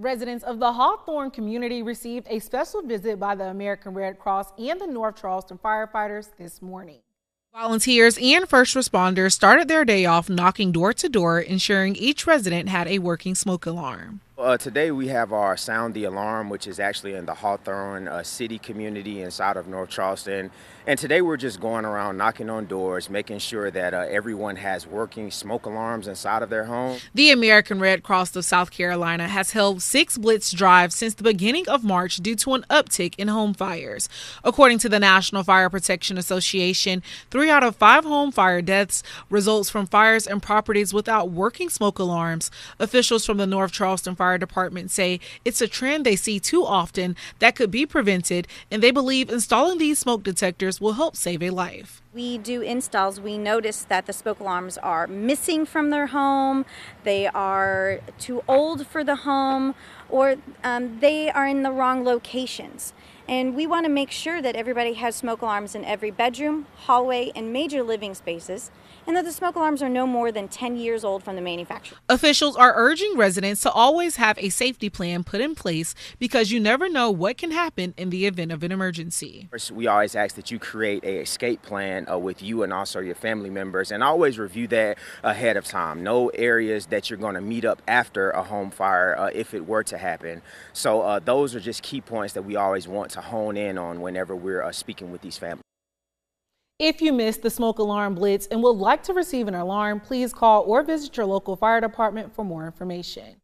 Residents of the Hawthorne community received a special visit by the American Red Cross and the North Charleston firefighters this morning. Volunteers and first responders started their day off knocking door to door, ensuring each resident had a working smoke alarm. Today we have our Sound the Alarm, which is actually in the Hawthorne city community inside of North Charleston. And today we're just going around knocking on doors, making sure that everyone has working smoke alarms inside of their home. The American Red Cross of South Carolina has held 6 Blitz drives since the beginning of March due to an uptick in home fires. According to the National Fire Protection Association, 3 out of 5 home fire deaths results from fires in properties without working smoke alarms. Officials from the North Charleston Fire Department say it's a trend they see too often that could be prevented, and they believe installing these smoke detectors will help save a life. We do installs. We notice that the smoke alarms are missing from their home, they are too old for the home, or they are in the wrong locations. And we want to make sure that everybody has smoke alarms in every bedroom, hallway, and major living spaces, and that the smoke alarms are no more than 10 years old from the manufacturer. Officials are urging residents to always have a safety plan put in place because you never know what can happen in the event of an emergency. We always ask that you create an escape plan with you and also your family members, and always review that ahead of time. Know areas that you're going to meet up after a home fire if it were to happen. So those are just key points that we always want to hone in on whenever we're speaking with these families. If you missed the smoke alarm blitz and would like to receive an alarm, please call or visit your local fire department for more information.